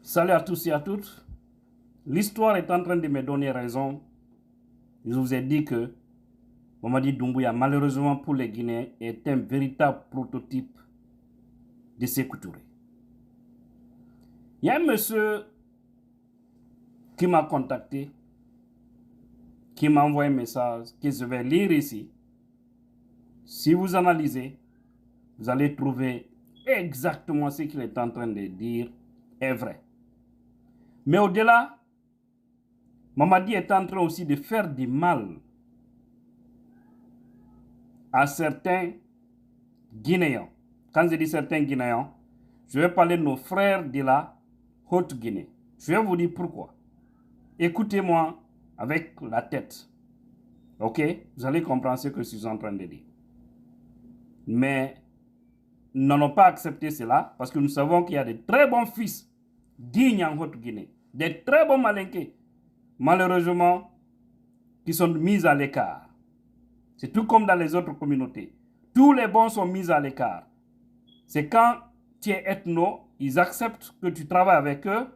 Salut à tous et à toutes. L'histoire est en train de me donner raison. Je vous ai dit que Mamadi Doumbouya, malheureusement pour les Guinéens, est un véritable prototype de Sékou Touré. Il y a un monsieur qui m'a contacté, qui m'a envoyé un message que je vais lire ici. Si vous analysez, vous allez trouver exactement ce qu'il est en train de dire est vrai. Mais au-delà, Mamadi est en train aussi de faire du mal à certains Guinéens. Quand je dis certains Guinéens, je vais parler de nos frères de la Haute-Guinée. Je vais vous dire pourquoi. Écoutez-moi avec la tête. Ok? Vous allez comprendre ce que je suis en train de dire. Mais nous n'allons pas accepter cela parce que nous savons qu'il y a de très bons fils dignes en Haute-Guinée. Des très bons malinqués. Malheureusement, qui sont mis à l'écart. C'est tout comme dans les autres communautés. Tous les bons sont mis à l'écart. C'est quand tu es ethno, ils acceptent que tu travailles avec eux.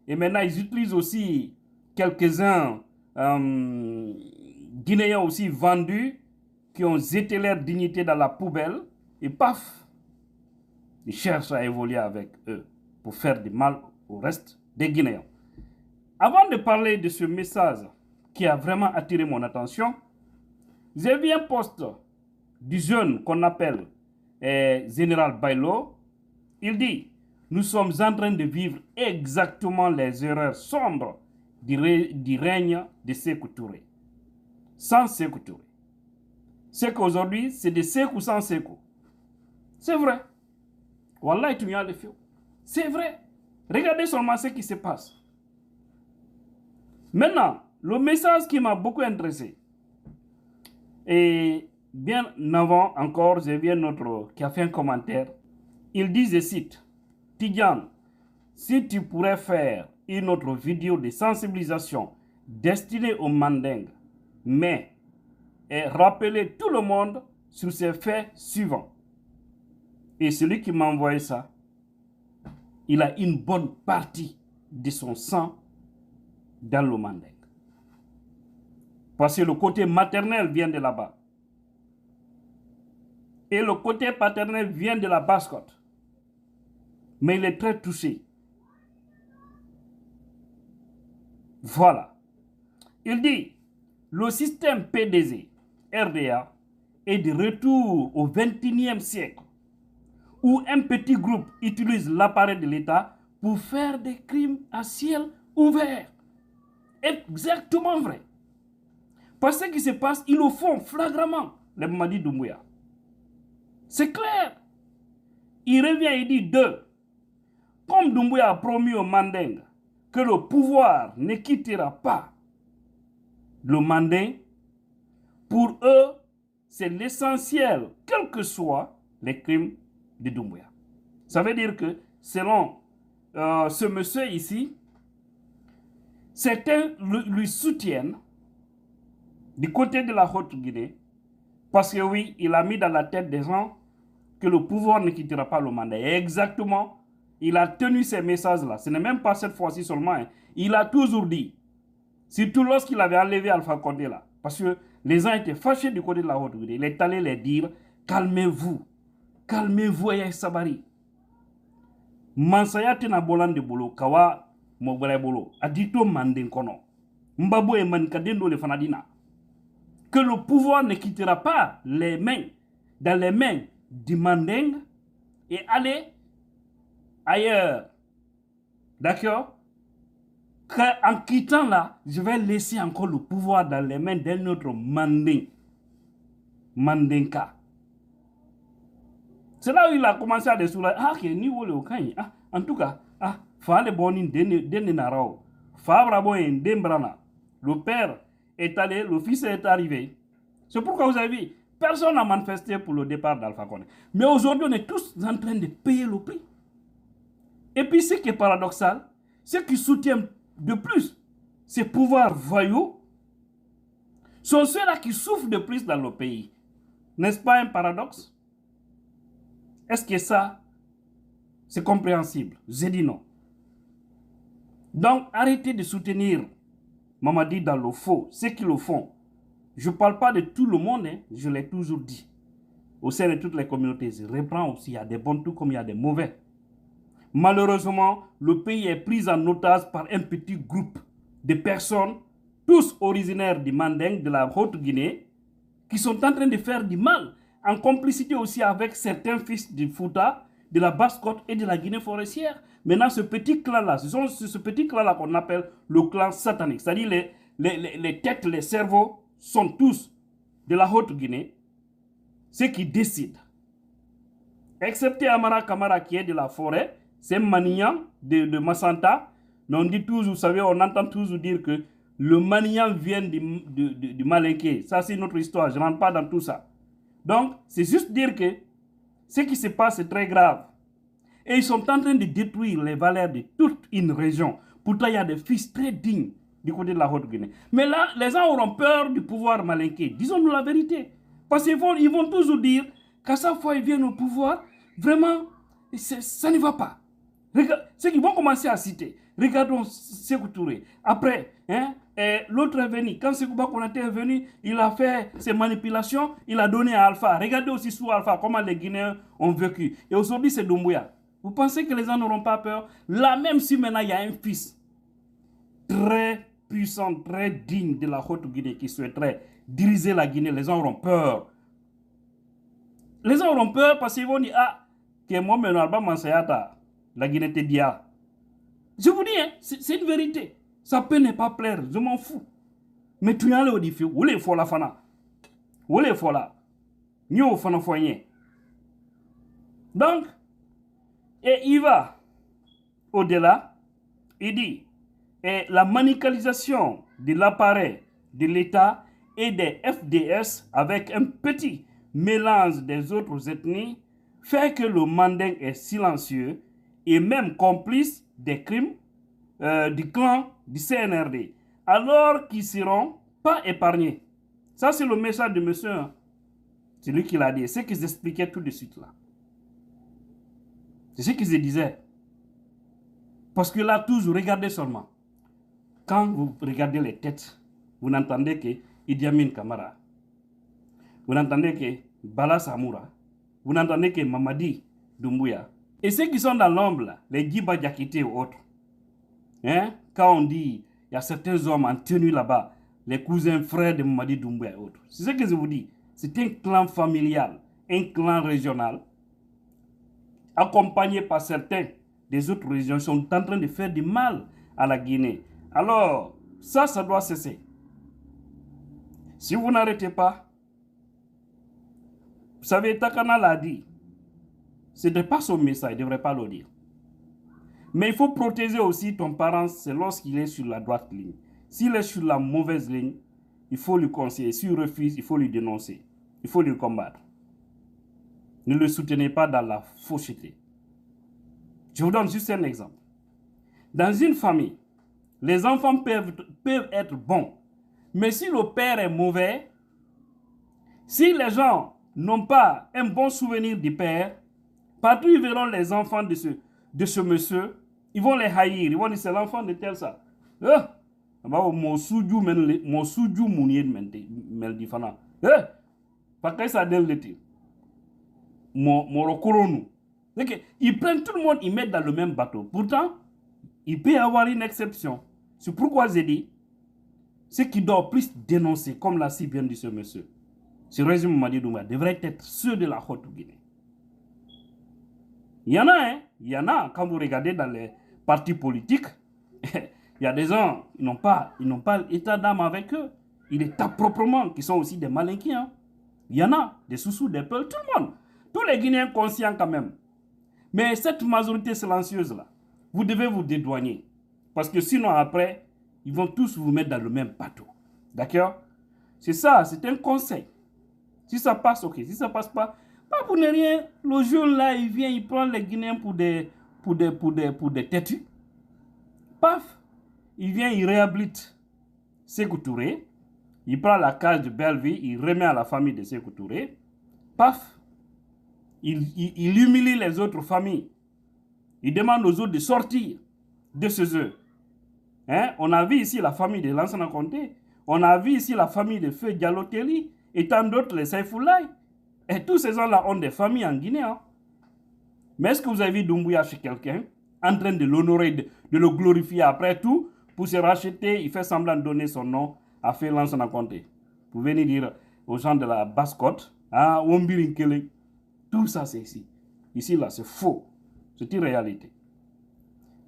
Et maintenant, ils utilisent aussi quelques-uns Guinéens aussi vendus qui ont jeté leur dignité dans la poubelle. Et paf, ils cherchent à évoluer avec eux pour faire du mal au reste des Guinéens. Avant de parler de ce message qui a vraiment attiré mon attention, j'ai vu un post du jeune qu'on appelle Général Bailo. Il dit, nous sommes en train de vivre exactement les erreurs sombres du règne de Sékou Touré. Sans Sékou Touré. C'est qu'aujourd'hui, c'est de Sékou sans Sékou. C'est vrai. Wallah, tu viens le faire. C'est vrai. Regardez seulement ce qui se passe. Maintenant, le message qui m'a beaucoup intéressé, et bien avant encore, j'ai vu un autre qui a fait un commentaire. Il dit, je cite, Tidjane, si tu pourrais faire une autre vidéo de sensibilisation destinée aux Mandingues, mais rappeler tout le monde sur ces faits suivants. Et celui qui m'a envoyé ça, il a une bonne partie de son sang dans le Mandingue. Parce que le côté maternel vient de là-bas. Et le côté paternel vient de la Basse-Côte. Mais il est très touché. Voilà. Il dit, le système PDZ, RDA, est de retour au XXIe siècle, où un petit groupe utilise l'appareil de l'État pour faire des crimes à ciel ouvert. Exactement vrai. Parce que ce qui se passe, ils le font flagramment, les Mamadi Doumbouya. C'est clair. Il revient et dit deux. Comme Doumbouya a promis aux Mandingues que le pouvoir ne quittera pas le Manding, pour eux, c'est l'essentiel, quels que soient les crimes de Doumbouya. Ça veut dire que, selon ce monsieur ici, certains lui soutiennent du côté de la Haute-Guinée, parce que oui, il a mis dans la tête des gens que le pouvoir ne quittera pas le mandat. Et exactement, il a tenu ces messages-là. Ce n'est même pas cette fois-ci seulement. Hein. Il a toujours dit, surtout lorsqu'il avait enlevé Alpha Condé là, parce que les gens étaient fâchés du côté de la Haute-Guinée. Il est allé les dire, calmez-vous, calmez-vous, Aïe Sabari. Mansaya tena bolande bolo, kawa mobile bolo, adito mandin kono. Mbabo et mankadendo le fanadina. Que le pouvoir ne quittera pas les mains, dans les mains du Manding et aller ailleurs. D'accord? En quittant là, je vais laisser encore le pouvoir dans les mains d'un autre Manding. Mandinka. C'est là où il a commencé à désoler. Ah, que niveau le Okaï. Ah, en tout cas, ah, fallait bonin denne narao. Fabra boyen dembrana. Le père est allé, le fils est arrivé. C'est pourquoi vous avez vu, personne n'a manifesté pour le départ d'Alpha Condé. Mais aujourd'hui, on est tous en train de payer le prix. Et puis, ce qui est paradoxal, ceux qui soutiennent de plus ces pouvoirs voyous sont ceux-là qui souffrent de plus dans le pays. N'est-ce pas un paradoxe? Est-ce que ça, c'est compréhensible? J'ai dit non. Donc, arrêtez de soutenir Mamadi dans le faux, ceux qui le font. Je ne parle pas de tout le monde, hein, je l'ai toujours dit. Au sein de toutes les communautés, je reprends aussi, il y a des bons tout comme il y a des mauvais. Malheureusement, le pays est pris en otage par un petit groupe de personnes, tous originaires du Manding, de la Haute-Guinée, qui sont en train de faire du mal, en complicité aussi avec certains fils du Fouta, de la Basse-Côte et de la Guinée forestière. Maintenant, ce petit clan-là, ce petit clan-là qu'on appelle le clan satanique, c'est-à-dire les têtes, les cerveaux sont tous de la Haute-Guinée, ceux qui décident. Excepté Amara Kamara qui est de la forêt, c'est Manian de Massanta. Mais on dit toujours, vous savez, on entend toujours dire que le Manian vient du Malinké. Ça, c'est notre histoire. Je ne rentre pas dans tout ça. Donc, c'est juste dire que ce qui se passe est très grave. Et ils sont en train de détruire les valeurs de toute une région. Pourtant, il y a des fils très dignes du côté de la Haute-Guinée. Mais là, les gens auront peur du pouvoir malinké. Disons-nous la vérité. Parce qu'ils vont toujours dire qu'à chaque fois ils viennent au pouvoir, vraiment, ça ne va pas. Ceux qui vont commencer à citer, regardons Sékou Touré. Après, l'autre est venu. Quand Sékou Konaté est venu, il a fait ses manipulations, il a donné à Alpha. Regardez aussi sous Alpha comment les Guinéens ont vécu. Et aujourd'hui, c'est Doumbouya. Vous pensez que les gens n'auront pas peur? Là, même si maintenant il y a un fils très puissant, très digne de la Haute-Guinée qui souhaiterait diriger la Guinée, les gens auront peur. Les gens auront peur parce qu'ils vont dire, ah, que moi, la Guinée te dit, ah. Je vous dis, hein, c'est une vérité. Ça peut ne pas plaire, je m'en fous. Mais tu as le défi, où les la fana? Où les là? Nyo fana foyer. Donc, et il va au-delà, il dit, et la manipulation de l'appareil de l'État et des FDS avec un petit mélange des autres ethnies fait que le Manding est silencieux et même complice des crimes du clan du CNRD, alors qu'ils ne seront pas épargnés. Ça, c'est le message de monsieur. Hein. C'est lui qui l'a dit. C'est ce qu'ils expliquaient tout de suite là. C'est ce qu'ils disaient. Parce que là, toujours, regardez seulement. Quand vous regardez les têtes, vous n'entendez que Idi Amin Kamara. Vous n'entendez que Bala Samoura. Vous n'entendez que Mamadi Doumbouya. Et ceux qui sont dans l'ombre, les Guiba Diakité ou autres, hein, quand on dit, il y a certains hommes en tenue là-bas, les cousins frères de Mamadi Doumbouya et autres. C'est ce que je vous dis. C'est un clan familial, un clan régional, accompagné par certains des autres régions, sont en train de faire du mal à la Guinée. Alors, ça doit cesser. Si vous n'arrêtez pas, vous savez, Takana l'a dit, ce n'est pas son message, il ne devrait pas le dire. Mais il faut protéger aussi ton parent, c'est lorsqu'il est sur la droite ligne. S'il est sur la mauvaise ligne, il faut lui conseiller. S'il refuse, il faut lui dénoncer. Il faut lui combattre. Ne le soutenez pas dans la fausseté. Je vous donne juste un exemple. Dans une famille, les enfants peuvent être bons. Mais si le père est mauvais, si les gens n'ont pas un bon souvenir du père, partout ils verront les enfants de ce monsieur, ils vont les haïr. Ils vont dire c'est l'enfant de tel ça. Mon soudjou mounier mel difana. Parce que ça donne le tir. Mon rokoronou. Ils prennent tout le monde, ils mettent dans le même bateau. Pourtant, il peut y avoir une exception. C'est pourquoi j'ai dit, ceux qui doivent plus dénoncer, comme l'a si bien dit ce monsieur, ce régime Mamadi Doumbouya, devrait être ceux de la Haute-Guinée. Il y en a, hein. Il y en a, quand vous regardez dans les partis politiques, il y a des gens, ils n'ont pas état d'âme avec eux. Ils les tapent proprement, qui sont aussi des malinquins. Hein. Il y en a, des sous-sous, des peuls, tout le monde. Tous les Guinéens conscients quand même. Mais cette majorité silencieuse-là, vous devez vous dédouaner. Parce que sinon, après, ils vont tous vous mettre dans le même bateau. D'accord? C'est ça, c'est un conseil. Si ça passe, ok. Si ça passe pas pour ne rien. Le jeune là, il vient, il prend les Guinéens pour des têtus. Paf! Il vient, il réhabilite Sékou Touré. Il prend la case de Belleville, il remet à la famille de Sékou Touré. Paf! Il humilie les autres familles. Il demande aux autres de sortir de ce jeu. Hein? On a vu ici la famille de Lansana Conté. On a vu ici la famille de Feu Diallo-Telli et tant d'autres, les Saïfoulaï. Et tous ces gens-là ont des familles en Guinée. Hein? Mais est-ce que vous avez vu Doumbouya chez quelqu'un en train de l'honorer, de le glorifier après tout, pour se racheter, il fait semblant de donner son nom à Feu Lansana Conté. Vous venez dire aux gens de la Basse-Côte, hein, tout ça c'est ici. Ici, là, c'est faux. C'est une réalité.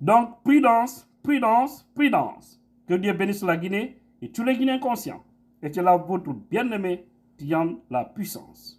Donc, prudence, prudence, prudence. Que Dieu bénisse la Guinée et tous les Guinéens conscients. Et que là, votre bien-aimé Tian la puissance.